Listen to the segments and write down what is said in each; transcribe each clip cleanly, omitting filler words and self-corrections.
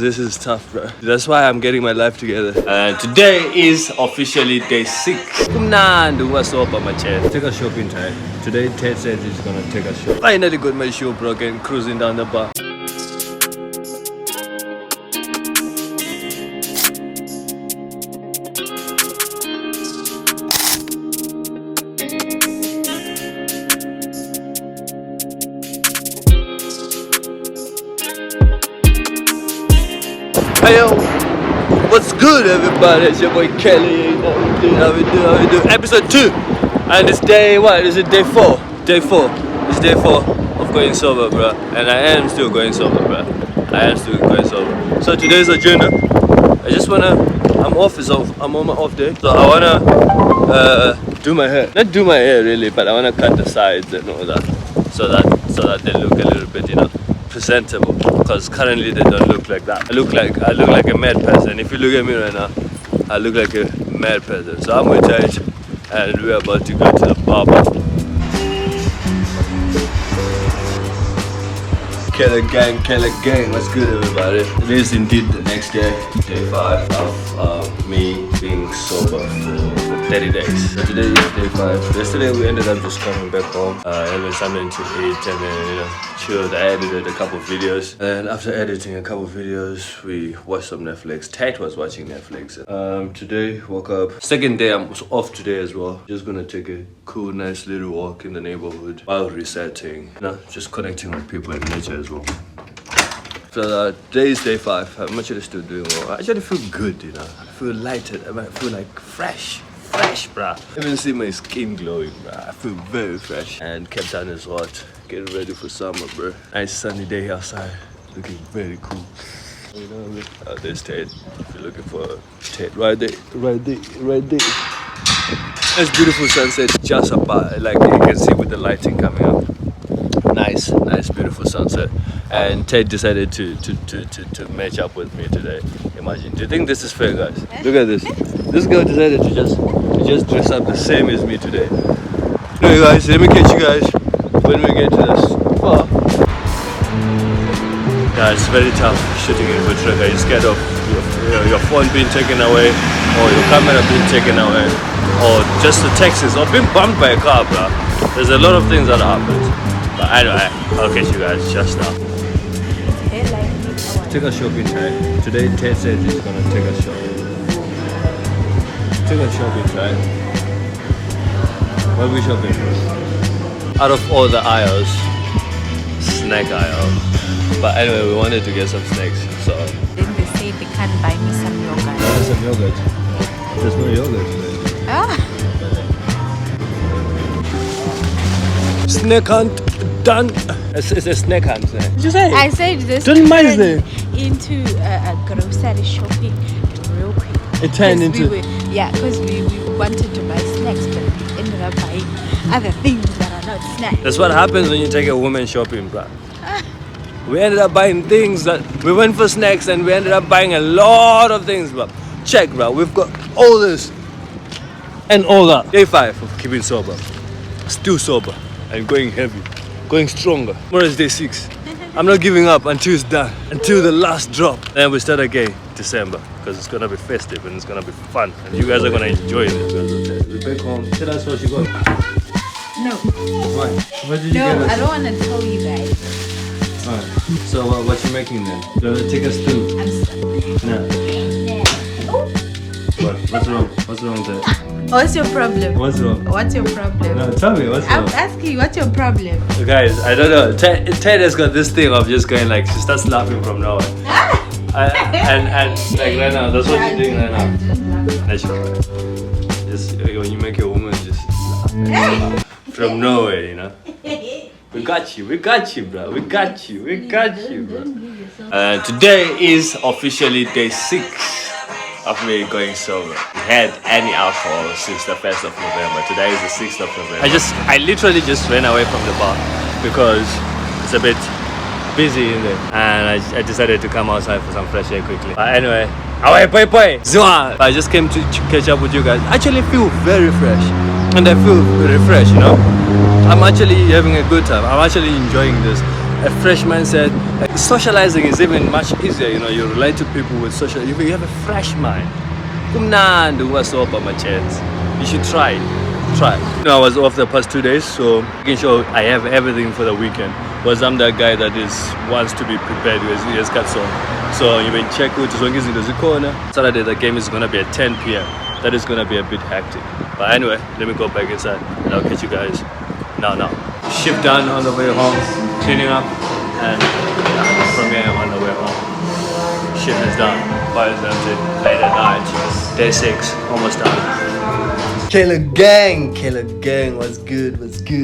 This is tough, bro. That's why I'm getting my life together. And today is officially day 6. Sober, my chest. Take a shopping time. Today Ted said he's gonna take a shop. Finally got my shoe broken, cruising down the bar. Hey yo, what's good everybody? It's your boy Kelly. How we do? Episode 2. And it's day, what? Is it day 4? Day 4. It's day 4 of going sober, bro. And I am still going sober, bro. So today's agenda, I just wanna, I'm on my off day. So I wanna do my hair. Not do my hair really, but I wanna cut the sides and all that. So that they look a little bit, you know, presentable, because currently they don't look like that. I look like a mad person. If you look at me right now, I look like a mad person. So I'm with Ted and we're about to go to the barber. Keller gang, what's good everybody? It is indeed the next day, day 5 of me being sober for 30 days. So today is day 5. Yesterday we ended up just coming back home, having something to eat and then, you know, chilled. I edited a couple of videos, and after editing a couple of videos, we watched some Netflix. Tate was watching Netflix. Today, woke up. Second day, I'm off today as well. Just gonna take a cool, nice little walk in the neighborhood while resetting. You know, just connecting with people and nature as well. So today is day 5. I'm actually still doing well. I actually feel good, you know. I feel lighted. I feel like fresh, bruh. I even see my skin glowing, bruh. I feel very fresh. And Cape Town is hot. Getting ready for summer, bro. Nice sunny day outside. Looking very cool. You know, there's Ted. If you're looking for Ted, right there. Nice beautiful sunset just about, like you can see with the lighting coming up. Nice, beautiful sunset. And Ted decided to match up with me today. Imagine. Do you think this is fair, guys? Look at this. This girl decided to just dress up the same as me today. Anyway, guys, let me catch you guys when we get to this bar. Yeah, it's very tough shooting in Butrega. You're scared of your phone being taken away, or your camera being taken away, or just the taxis, or being bumped by a car, bro. There's a lot of things that happen. But anyway, I'll catch you guys just now. Take a shopping time. Today Ted said he's gonna take a shopping. Take a shopping time. What are we shopping for? Out of all the aisles, snack aisle. But anyway, we wanted to get some snacks, so. Then they say they can't buy me some yogurt. Oh, some yogurt. There's no yogurt today. Ah. Snack hunt done. It's a snack hunt. What did you say? I said this. Don't mind them. Into a grocery shopping real quick. It turned into. Because we wanted to buy snacks, but we ended up buying other things that are not snacks. That's what happens when you take a woman shopping, bro. We ended up buying things that we went for snacks, and we ended up buying a lot of things, bro. Check, bro. We've got all this and all that. Day 5 of keeping sober. Still sober and going heavy, going stronger. Tomorrow is day 6. I'm not giving up until it's done, until the last drop. Then we start again December, because it's gonna be festive and it's gonna be fun, and you guys are gonna enjoy it. We're back home. Tell us what you got. No. Why? What did you get us? I don't want to tell you guys. Alright. So what you making then? Take us through. I'm sorry. No. What's wrong? What's wrong with that? What's your problem? What's wrong? What's your problem? No, tell me what's I'm wrong. asking you, what's your problem? So guys, I don't know. Ted has got this thing of just going like, she starts laughing from nowhere. and like right now, that's what she's doing right now. That's right. Just when you make a woman just laugh from nowhere, you know. We got you, bro. We got you, bro. Today is officially day 6 of me going sober. We had any alcohol since the 1st of November. Today is the 6th of November. I literally just ran away from the bar because it's a bit busy in there, and I decided to come outside for some fresh air quickly. But anyway, away, boy. I just came to catch up with you guys. I actually feel very fresh, and I feel refreshed, you know. I'm actually having a good time. I'm actually enjoying this. a fresh mindset. Like, socializing is even much easier. You know, you relate to people with social. You have a fresh mind. Kumnandi ungasoba my chance. You should try it. Try. You know, I was off the past 2 days, so making sure I have everything for the weekend. Because I'm that guy that wants to be prepared with his cuts on. So you may check which is in the corner. Saturday the game is gonna be at 10 p.m. That is gonna be a bit hectic. But anyway, let me go back inside and I'll catch you guys now. Shift done on the way home, cleaning up, and from here on the way home. Shift is done. Fire is empty. Late at night. Day 6, almost done. Killer gang, what's good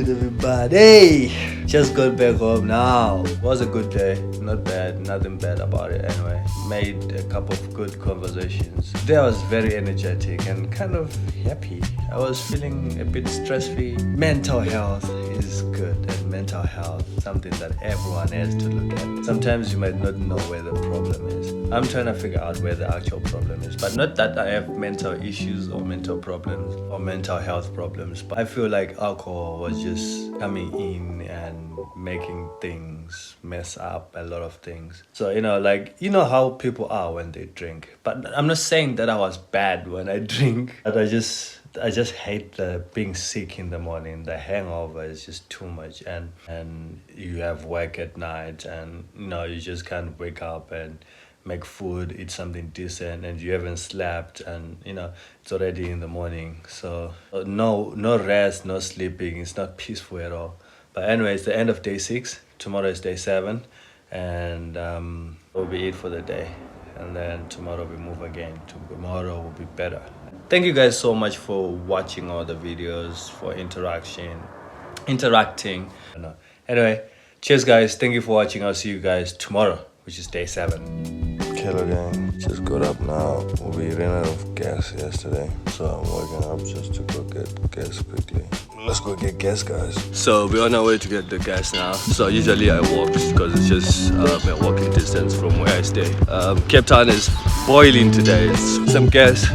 everybody? Just got back home now. Was a good day, not bad, nothing bad about it anyway. Made a couple of good conversations. Today I was very energetic and kind of happy. I was feeling a bit stress-free. Mental health is good, and mental health something that everyone has to look at. Sometimes you might not know where the problem is. I'm trying to figure out where the actual problem is, but not that I have mental issues or mental problems or mental health problems, but I feel like alcohol was just coming in and making things mess up a lot of things. So you know how people are when they drink, but I'm not saying that I was bad when I drink, but I just hate the being sick in the morning. The hangover is just too much, and you have work at night, and you just can't wake up and make food, eat something decent, and you haven't slept, and it's already in the morning. So no rest, no sleeping. It's not peaceful at all. But anyway, it's the end of day 6. Tomorrow is day 7, and will be it for the day. And then tomorrow we move again. Tomorrow will be better. Thank you guys so much for watching all the videos, for interacting. Anyway, cheers guys. Thank you for watching. I'll see you guys tomorrow, which is day 7. Killer gang, just got up now. We ran out of gas yesterday, so I'm waking up just to go get gas quickly. Let's go get gas, guys. So we're on our way to get the gas now. So usually I walk because it's just a walking distance from where I stay. Cape Town is boiling today. It's some gas.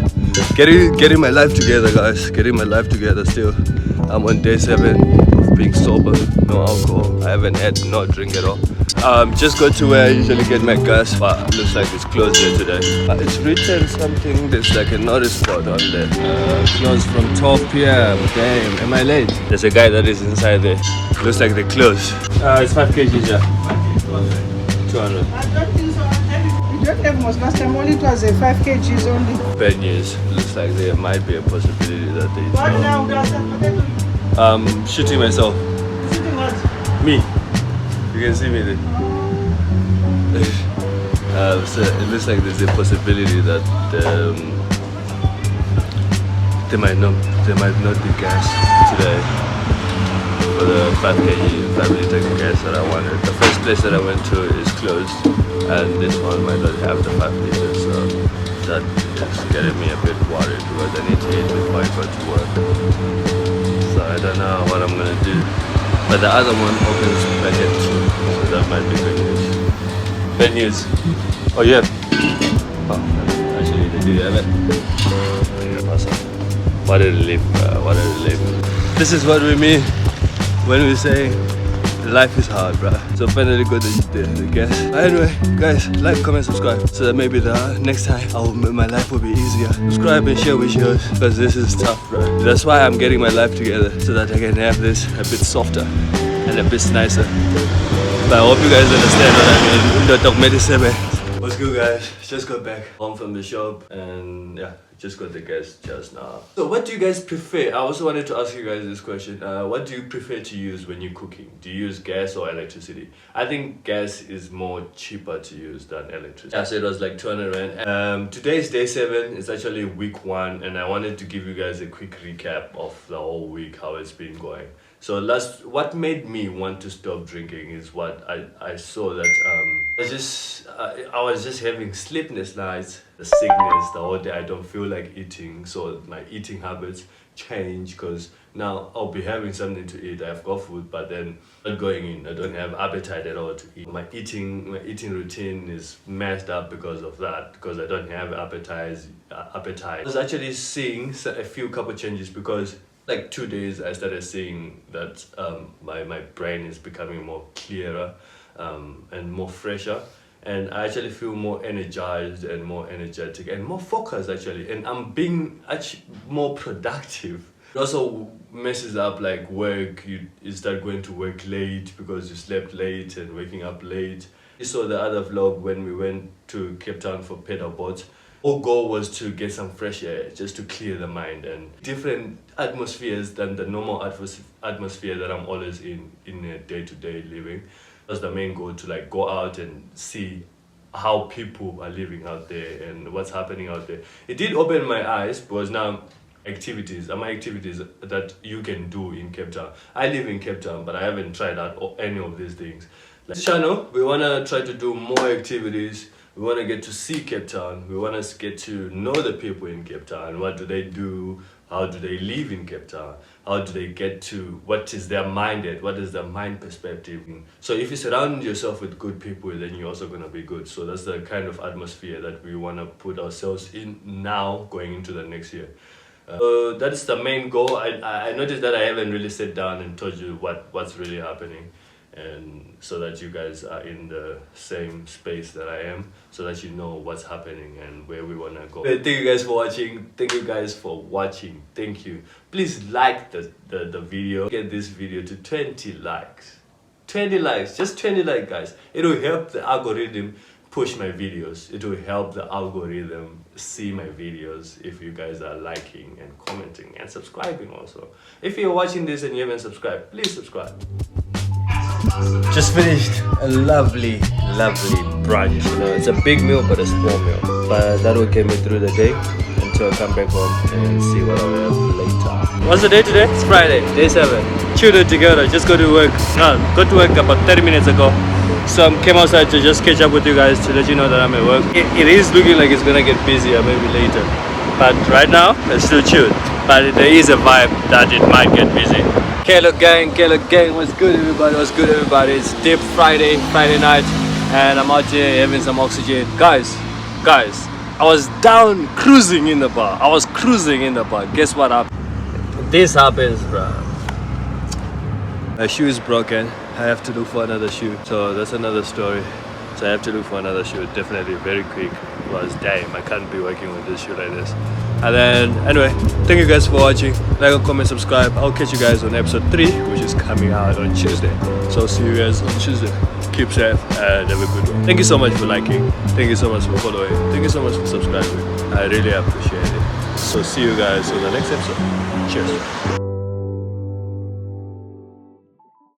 Getting my life together, guys. Getting my life together still. I'm on day 7 of being sober. No alcohol. I haven't had no drink at all. Just go to where I usually get my gas, but looks like it's closed here today. It's written something, there's like a notice board on there. Closed from 12 p.m. Damn, am I late? There's a guy that is inside there. Looks like they closed. It's 5 kg, yeah. 200. I don't think so. We don't have most last time, only it was a 5 kgs only. Bad news. Looks like there might be a possibility that they What now, guys? shooting myself. Sitting what? Me. You can see me there. So it looks like there's a possibility that there might not be gas today for the 5 liter gas that I wanted. The first place that I went to is closed, and this one might not have the 5 liters, so that is getting me a bit worried because I need to eat before I go to work. So I don't know what I'm gonna do. But the other one opens back at 2, so that might be good news. Bad news. Oh, yeah. Oh, actually, they do have it. Awesome. What a relief, what a relief. This is what we mean when we say life is hard, bro. So finally got the gas. Anyway, guys, like, comment, subscribe, so that maybe the next time my life will be easier. Subscribe and share with yours, because this is tough, bro. That's why I'm getting my life together, so that I can have this a bit softer and a bit nicer. But I hope you guys understand what I mean. What's good, guys? Just got back home from the shop, and yeah, just got the gas just now. So what do you guys prefer? I also wanted to ask you guys this question. What do you prefer to use when you're cooking? Do you use gas or electricity? I think gas is more cheaper to use than electricity. Yeah, so it was like 200 rand. Today is day 7. It's actually week 1, and I wanted to give you guys a quick recap of the whole week, how it's been going. So what made me want to stop drinking is what I saw that I was just having sleepless nights, the sickness, the whole day. I don't feel like eating, so my eating habits change because now I'll be having something to eat. I've got food, but then not going in. I don't have appetite at all to eat. My eating routine is messed up because of that, because I don't have appetite. I was actually seeing a few couple changes because like 2 days I started seeing that my brain is becoming more clearer. and more fresher. And I actually feel more energized and more energetic and more focused actually. And I'm being actually more productive. It also messes up like work. You start going to work late because you slept late and waking up late. You saw the other vlog when we went to Cape Town for pedal boards. Our goal was to get some fresh air, just to clear the mind and different atmospheres than the normal atmosphere that I'm always in a day-to-day living. That's the main goal, to like go out and see how people are living out there and what's happening out there. It did open my eyes because now activities that you can do in Cape Town. I live in Cape Town, but I haven't tried out any of these things. Like this channel, we want to try to do more activities. We want to get to see Cape Town. We want to get to know the people in Cape Town. What do they do? How do they live in Cape Town? How do they get to, what is their mind at? What is their mind perspective? So if you surround yourself with good people, then you're also going to be good. So that's the kind of atmosphere that we want to put ourselves in now going into the next year. That's the main goal. I noticed that I haven't really sat down and told you what's really happening, and so that you guys are in the same space that I am, so that you know what's happening and where we want to go. Thank you guys for watching. Thank you guys for watching. Thank you. Please like the video. Get this video to 20 likes. 20 likes. Just 20 likes, guys. It will help the algorithm push my videos. It will help the algorithm see my videos if you guys are liking and commenting and subscribing also. If you're watching this and you haven't subscribed, please subscribe. Just finished a lovely brunch. You know, it's a big meal but a small meal, but that will get me through the day until I come back home and see what I'll have later. What's the day today? It's Friday, day 7. Chilled it together, just go to work. No, got to work about 30 minutes ago. So I came outside to just catch up with you guys to let you know that I'm at work. It is looking like it's gonna get busier maybe later, but right now it's still chilled. But there is a vibe that it might get busy. Caleb gang, what's good everybody, what's good everybody? It's Dip Friday night, and I'm out here having some oxygen. Guys, I was down cruising in the bar. Guess what happened? This happens, bro. My shoe is broken. I have to look for another shoe. So that's another story. So I have to look for another shoe, definitely very quick. Because damn, I can't be working with this shoe like this. And then anyway, thank you guys for watching. Like, comment, subscribe. I'll catch you guys on episode 3, which is coming out on Tuesday. So see you guys on Tuesday. Keep safe and have a good one. Thank you so much for liking. Thank you so much for following. Thank you so much for subscribing. I really appreciate it. So see you guys on the next episode. Cheers.